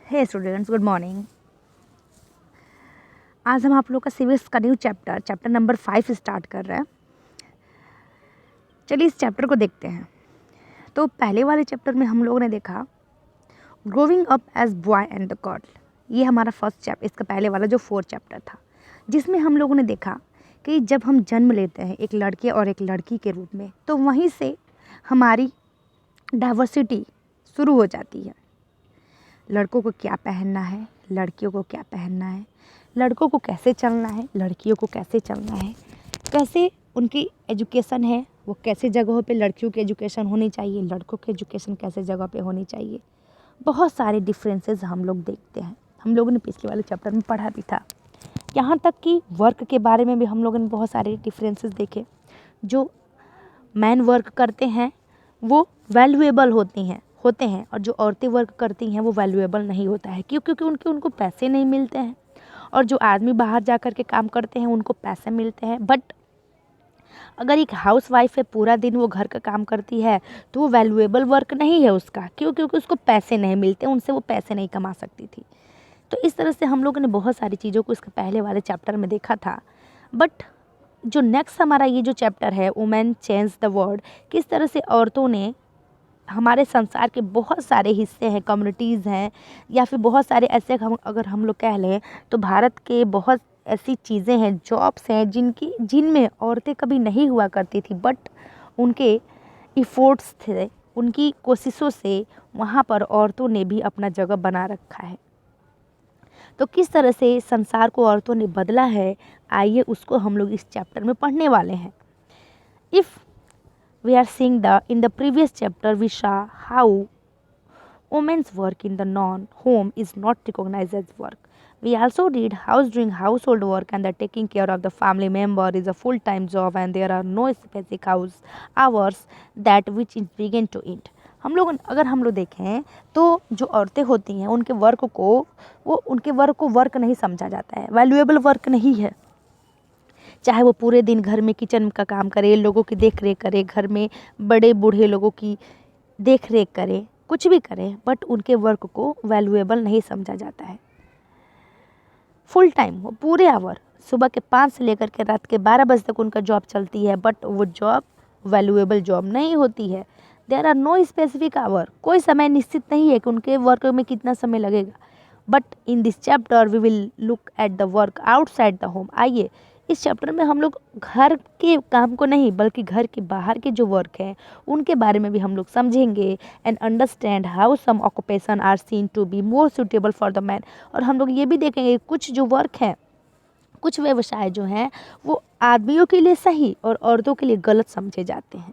हे students, good morning. आज हम आप लोग का सिविक्स का न्यू चैप्टर नंबर 5 स्टार्ट कर रहे हैं। चलिए इस चैप्टर को देखते हैं। तो पहले वाले चैप्टर में हम लोगों ने देखा growing up as boy and the girl. ये हमारा फर्स्ट चैप्टर, इसका पहले वाला जो 4 चैप्टर था, जिसमें हम लोगों ने देखा कि जब हम जन्म लेते हैं एक लड़के और एक लड़की के रूप में, तो वहीं से हमारी डाइवर्सिटी शुरू हो जाती है। लड़कों को क्या पहनना है, लड़कियों को क्या पहनना है, लड़कों को कैसे चलना है, लड़कियों को कैसे चलना है, कैसे उनकी एजुकेशन है, वो कैसे जगहों पे लड़कियों की एजुकेशन होनी चाहिए, लड़कों की एजुकेशन कैसे जगह पे होनी चाहिए। बहुत सारे डिफरेंसेस हम लोग देखते हैं। हम लोगों ने पिछले वाले चैप्टर में पढ़ा भी था। यहाँ तक कि वर्क के बारे में भी हम लोगों ने बहुत सारे डिफरेंसेस देखे। जो मैन वर्क करते हैं वो वैल्यूएबल होते हैं और जो औरतें वर्क करती हैं वो वैल्यूएबल नहीं होता है। क्यों? क्योंकि उनको पैसे नहीं मिलते हैं। और जो आदमी बाहर जा कर के काम करते हैं उनको पैसे मिलते हैं। बट अगर एक हाउस वाइफ है, पूरा दिन वो घर का काम करती है, तो वो वैल्यूएबल वर्क नहीं है उसका। क्यों? क्योंकि उसको पैसे नहीं मिलते, उनसे वो पैसे नहीं कमा सकती थी। तो इस तरह से हम लोगों ने बहुत सारी चीज़ों को इसके पहले वाले चैप्टर में देखा था। बट जो नेक्स्ट हमारा ये जो चैप्टर है, वुमेन चेंज द वर्ल्ड, किस तरह से औरतों ने हमारे संसार के बहुत सारे हिस्से हैं, कम्युनिटीज़ हैं, या फिर बहुत सारे ऐसे अगर हम लोग कह लें तो भारत के बहुत ऐसी चीज़ें हैं, जॉब्स हैं जिनमें औरतें कभी नहीं हुआ करती थी। बट उनके इफ़ोर्ट्स थे, उनकी कोशिशों से वहाँ पर औरतों ने भी अपना जगह बना रखा है। तो किस तरह से संसार को औरतों ने बदला है, आइए उसको हम लोग इस चैप्टर में पढ़ने वाले हैं। If we are seeing in the previous chapter we saw how women's work in the non-home is not recognized as work. We also read how doing household work and the taking care of the family member is a full-time job and there are no specific house hours that which is begin to end. हम लोग देखें तो जो औरतें होती हैं उनके work को वर्क नहीं समझा जाता है, वैल्यूएबल वर्क नहीं है। चाहे वो पूरे दिन घर में किचन का काम करे, लोगों की देख रेख करे, घर में बड़े बूढ़े लोगों की देख रेख करे, कुछ भी करे, बट उनके वर्क को वैल्यूएबल नहीं समझा जाता है। फुल टाइम वो पूरे आवर सुबह के 5 से लेकर के रात के 12 बजे तक उनका जॉब चलती है, बट वो जॉब वैल्यूएबल जॉब नहीं होती है। There are no specific hour, कोई समय निश्चित नहीं है कि उनके वर्क में कितना समय लगेगा। But in this chapter we will look at the work outside the home. आइए इस चैप्टर में हम लोग घर के काम को नहीं बल्कि घर के बाहर के जो वर्क हैं उनके बारे में भी हम लोग समझेंगे and understand how some occupation are seen to be more suitable for the man. और हम लोग ये भी देखेंगे कुछ जो वर्क हैं, कुछ व्यवसाय जो हैं वो आदमियों के लिए सही और औरतों के लिए गलत समझे जाते हैं।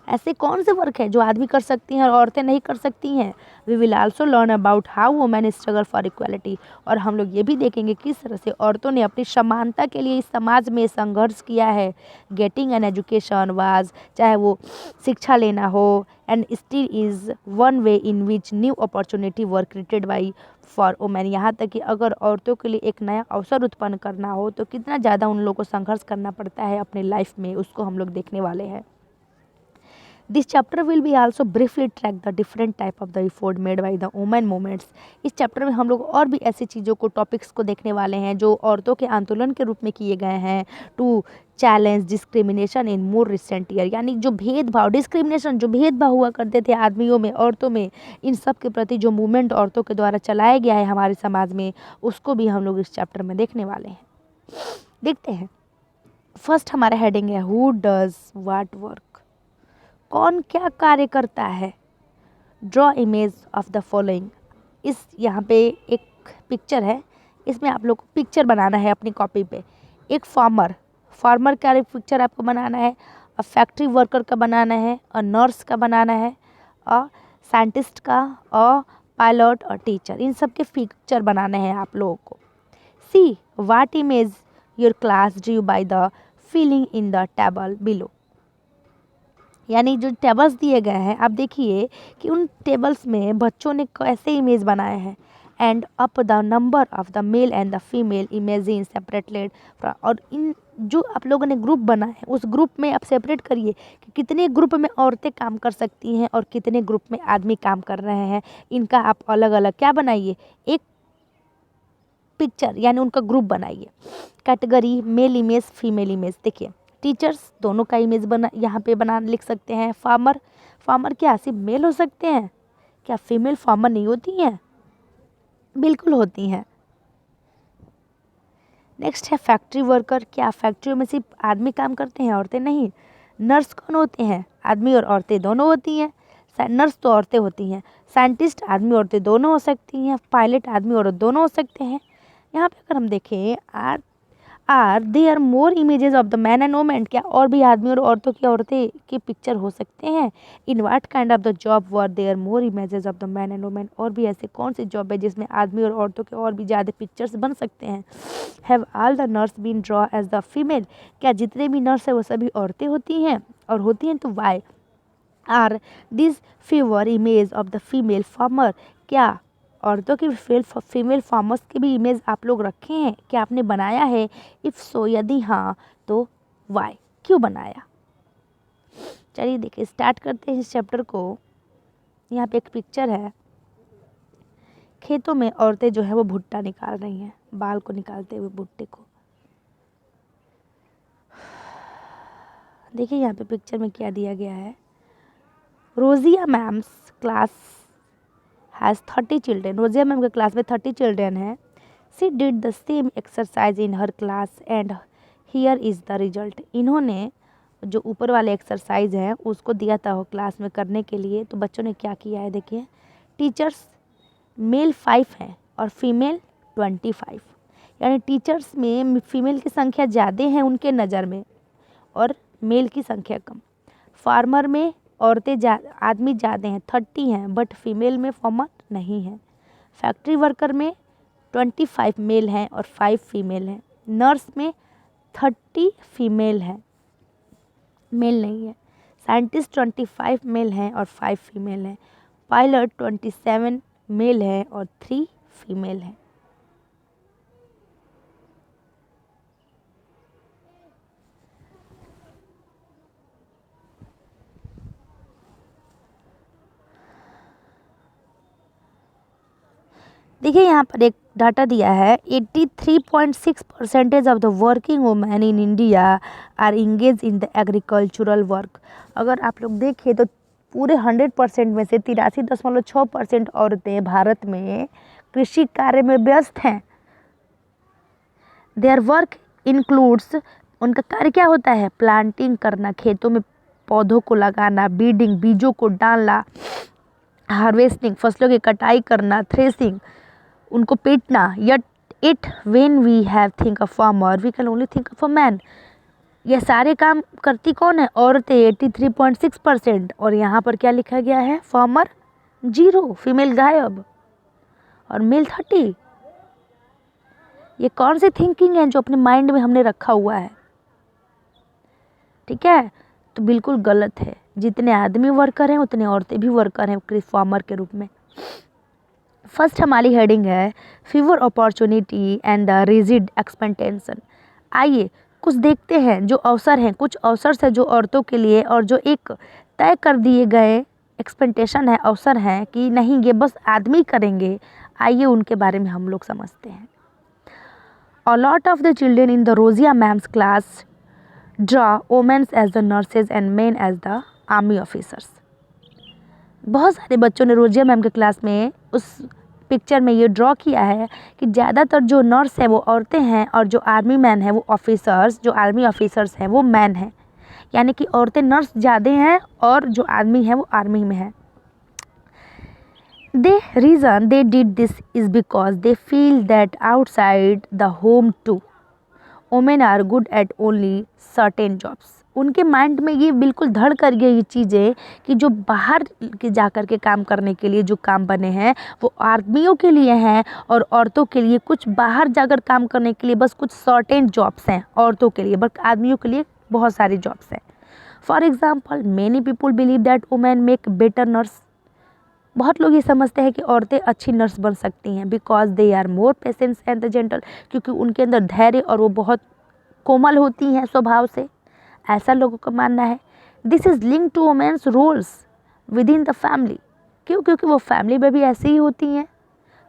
ऐसे कौन से वर्क है जो आदमी कर सकती हैं और औरतें नहीं कर सकती हैं। We will also learn about how women struggle for equality. और हम लोग ये भी देखेंगे किस तरह से औरतों ने अपनी समानता के लिए इस समाज में संघर्ष किया है। गेटिंग एन एजुकेशन वाज, चाहे वो शिक्षा लेना हो, and still is one way in which new opportunity were created by for women. यहाँ तक कि अगर औरतों के लिए एक नया अवसर उत्पन्न करना हो तो कितना ज़्यादा उन लोगों को संघर्ष करना पड़ता है अपने लाइफ में, उसको हम लोग देखने वाले हैं। This chapter will be also briefly track the different type of the effort made by the women movements. इस चैप्टर में हम लोग और भी ऐसी चीज़ों को, टॉपिक्स को देखने वाले हैं जो औरतों के आंदोलन के रूप में किए गए हैं to challenge discrimination in more recent year. यानी जो भेदभाव हुआ करते थे आदमियों में, औरतों में, इन सब के प्रति जो मूवमेंट औरतों के द्वारा चलाया गया है हमारे समाज में, उसको भी हम लोग इस चैप्टर में देखने वाले हैं। देखते हैं। फर्स्ट हमारा हेडिंग है हु डज व्हाट वर्क। कौन क्या कार्य करता है। Draw image of the following. इस यहाँ पे एक पिक्चर है, इसमें आप लोग को पिक्चर बनाना है अपनी कॉपी पे। एक फार्मर का पिक्चर आपको बनाना है, अ फैक्ट्री वर्कर का बनाना है, अ नर्स का बनाना है, अ साइंटिस्ट का, अ पायलट और टीचर, इन सब के पिक्चर बनाने हैं आप लोगों को। See what image your class drew by the filling in the table below. यानी जो टेबल्स दिए गए हैं आप देखिए कि उन टेबल्स में बच्चों ने कैसे इमेज बनाए हैं and up the number of the male and the female imagine separated from, और इन जो आप लोगों ने ग्रुप बना है उस ग्रुप में आप सेपरेट करिए कि कितने ग्रुप में औरतें काम कर सकती हैं और कितने ग्रुप में आदमी काम कर रहे हैं। इनका आप अलग अलग क्या बनाइए, एक पिक्चर यानी उनका ग्रुप बनाइए। Category mail image female image, देखिए टीचर्स दोनों का इमेज बना यहाँ पे बना लिख सकते हैं। फार्मर, फार्मर क्या सिर्फ मेल हो सकते हैं, क्या फीमेल फार्मर नहीं होती हैं? बिल्कुल होती हैं। नेक्स्ट है फैक्ट्री वर्कर, क्या फैक्ट्रियों में सिर्फ आदमी काम करते हैं, औरतें नहीं? नर्स कौन होते हैं, आदमी और औरतें दोनों होती हैं। नर्स तो औरतें होती हैं। साइंटिस्ट आदमी औरतें दोनों हो सकती हैं। पायलट आदमी औरत दोनों हो सकते हैं। यहाँ पे अगर हम देखें are there more images of the man and women, क्या और भी आदमी और औरतों की औरतें की पिक्चर हो सकते हैं? In what kind of the job were there more images of the man and women, और भी ऐसे कौन सी जॉब है जिसमें आदमी और औरतों के और भी ज़्यादा पिक्चर्स बन सकते हैं? Have all the nurse been draw as the female, क्या जितने भी नर्स है वो सभी औरतें होती हैं? और होती हैं तो why are this fewer image of the female farmer, क्या औरतों की फीमेल फार्मर्स की भी इमेज आप लोग रखे हैं, क्या आपने बनाया है? इफ़ सो, यदि हाँ तो वाई, क्यों बनाया? चलिए देखिए स्टार्ट करते हैं इस चैप्टर को। यहाँ पे एक पिक्चर है, खेतों में औरतें जो है वो भुट्टा निकाल रही हैं, बाल को निकालते हुए भुट्टे को। देखिए यहाँ पे पिक्चर में क्या दिया गया है। Rozia ma'am's class has 30 children, Rozia ma'am के क्लास में 30 चिल्ड्रेन हैं। She did the same exercise in her class and here is the result, इन्होंने जो ऊपर वाले एक्सरसाइज हैं उसको दिया था वो क्लास में करने के लिए, तो बच्चों ने क्या किया है देखिए। टीचर्स मेल 5 हैं और फीमेल 25, यानी टीचर्स में फीमेल की संख्या ज़्यादा है उनके नज़र में और मेल की संख्या कम। फार्मर में औरतें आदमी ज़्यादा हैं, 30 हैं, बट फीमेल में फार्मर नहीं है। फैक्ट्री वर्कर में 25 मेल हैं और 5 फीमेल हैं। नर्स में 30 फीमेल हैं, मेल नहीं है। साइंटिस्ट 25 मेल हैं और 5 फीमेल हैं। पायलट 27 मेल हैं और 3 फीमेल हैं। देखिए यहाँ पर एक डाटा दिया है, 83.6% of the working women in India are engage in the agricultural work. अगर आप लोग देखें तो पूरे 100% में से 83.6% औरतें भारत में कृषि कार्य में व्यस्त हैं। देयर वर्क इंक्लूड्स, उनका कार्य क्या होता है? प्लांटिंग करना, खेतों में पौधों को लगाना, बीडिंग, बीजों को डालना, हार्वेस्टिंग, फसलों की कटाई करना, थ्रेसिंग, उनको पीटना। Yet it when we have think of farmer we can only think of a man, ये सारे काम करती कौन है? औरतें 83.6%। और यहाँ पर क्या लिखा गया है? फार्मर 0, फीमेल गायब और मेल 30। ये कौन सी थिंकिंग है जो अपने माइंड में हमने रखा हुआ है? ठीक है, तो बिल्कुल गलत है। जितने आदमी वर्कर हैं उतने औरतें भी वर्कर हैं फार्मर के रूप में। फर्स्ट हमारी हेडिंग है fever opportunity and the rigid expectation. आइए कुछ देखते हैं जो अवसर हैं, कुछ अवसर है जो औरतों के लिए और जो एक तय कर दिए गए एक्सपेक्टेशन है, अवसर हैं कि नहीं ये बस आदमी करेंगे। आइए उनके बारे में हम लोग समझते हैं। A lot of the children in the Rosia ma'am's class draw women as the nurses and men as the army officers. बहुत सारे बच्चों ने रोजिया मैम के क्लास में उस पिक्चर में ये ड्रॉ किया है कि ज़्यादातर जो नर्स है वो औरतें हैं और जो आर्मी मैन है वो ऑफिसर्स, जो आर्मी ऑफिसर्स हैं वो मैन हैं, यानी कि औरतें नर्स ज़्यादा हैं और जो आदमी है वो आर्मी में है। The reason they did this is because they feel that outside the home too, women are good at only certain jobs. उनके माइंड में ये बिल्कुल धड़ कर गई ये चीज़ें कि जो बाहर के जाकर के काम करने के लिए जो काम बने हैं वो आदमियों के लिए हैं और औरतों के लिए कुछ बाहर जाकर काम करने के लिए बस कुछ सर्टेन जॉब्स हैं औरतों के लिए, बट आदमियों के लिए बहुत सारी जॉब्स हैं। For example, many people believe that women make better nurse, बहुत लोग ये समझते हैं कि औरतें अच्छी नर्स बन सकती हैं because they are more patience and gentle, क्योंकि उनके अंदर धैर्य और वो बहुत कोमल होती हैं स्वभाव से, ऐसा लोगों का मानना है। This is link to women's roles within the family, क्यों? क्योंकि वो फैमिली में भी ऐसी ही होती हैं।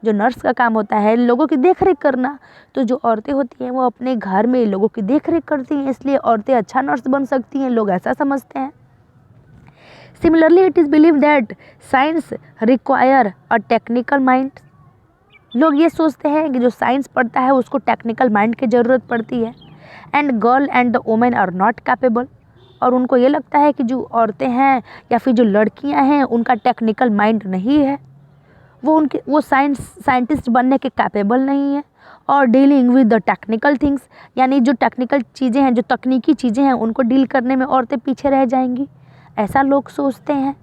जो नर्स का काम होता है लोगों की देख रेख करना, तो जो औरतें होती हैं वो अपने घर में लोगों की देख रेख करती हैं, इसलिए औरतें अच्छा नर्स बन सकती हैं, लोग ऐसा समझते हैं। Similarly it is believe that science require a technical mind, लोग ये सोचते हैं कि जो साइंस पढ़ता है उसको टेक्निकल माइंड की ज़रूरत पड़ती है। And girl and the women are not capable, और उनको ये लगता है कि जो औरतें हैं या फिर जो लड़कियां हैं उनका टेक्निकल माइंड नहीं है, वो साइंटिस्ट बनने के कैपेबल नहीं है, और dealing with the technical things, यानी जो टेक्निकल चीज़ें हैं, जो तकनीकी चीज़ें हैं, उनको डील करने में औरतें पीछे रह जाएंगी, ऐसा लोग सोचते हैं।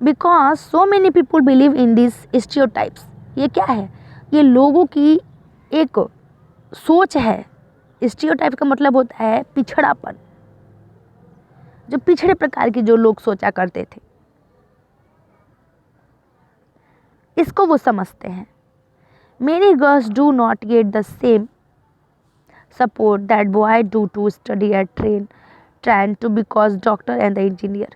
Because so many people believe in this stereotypes, ये क्या है? ये लोगों की एक सोच है। स्टीरियोटाइप का मतलब होता है पिछड़ापन, जो पिछड़े प्रकार की जो लोग सोचा करते थे, इसको वो समझते हैं। Many girls do not get the same support that boy do to study at train to because doctor and the engineer.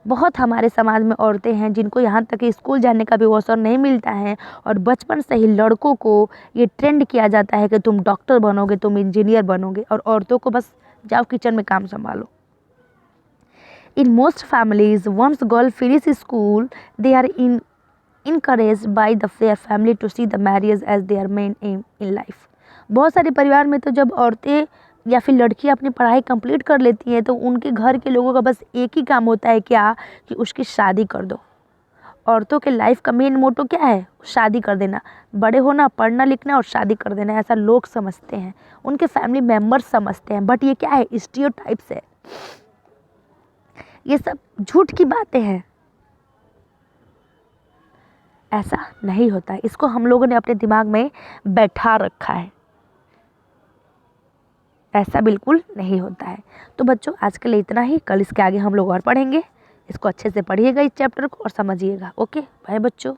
बहुत हमारे समाज में औरतें हैं जिनको यहाँ तक कि स्कूल जाने का भी अवसर नहीं मिलता है, और बचपन से ही लड़कों को ये ट्रेंड किया जाता है कि तुम डॉक्टर बनोगे, तुम इंजीनियर बनोगे, और औरतों को बस जाओ किचन में काम संभालो। In most families, once girl finish school, they are encouraged by their family to see the marriage as their main aim in life. बहुत सारे परिवार में तो जब औरतें या फिर लड़कियां अपनी पढ़ाई कंप्लीट कर लेती हैं तो उनके घर के लोगों का बस एक ही काम होता है, क्या? कि उसकी शादी कर दो। औरतों के लाइफ का मेन मोटो क्या है? शादी कर देना, बड़े होना, पढ़ना लिखना और शादी कर देना, ऐसा लोग समझते हैं, उनके फैमिली मेम्बर्स समझते हैं। बट ये क्या है? स्टीरियोटाइप्स है, ये सब झूठ की बातें हैं, ऐसा नहीं होता है। इसको हम लोगों ने अपने दिमाग में बैठा रखा है, ऐसा बिल्कुल नहीं होता है। तो बच्चों आज के लिए इतना ही, कल इसके आगे हम लोग और पढ़ेंगे। इसको अच्छे से पढ़िएगा इस चैप्टर को और समझिएगा। ओके बाय बच्चों।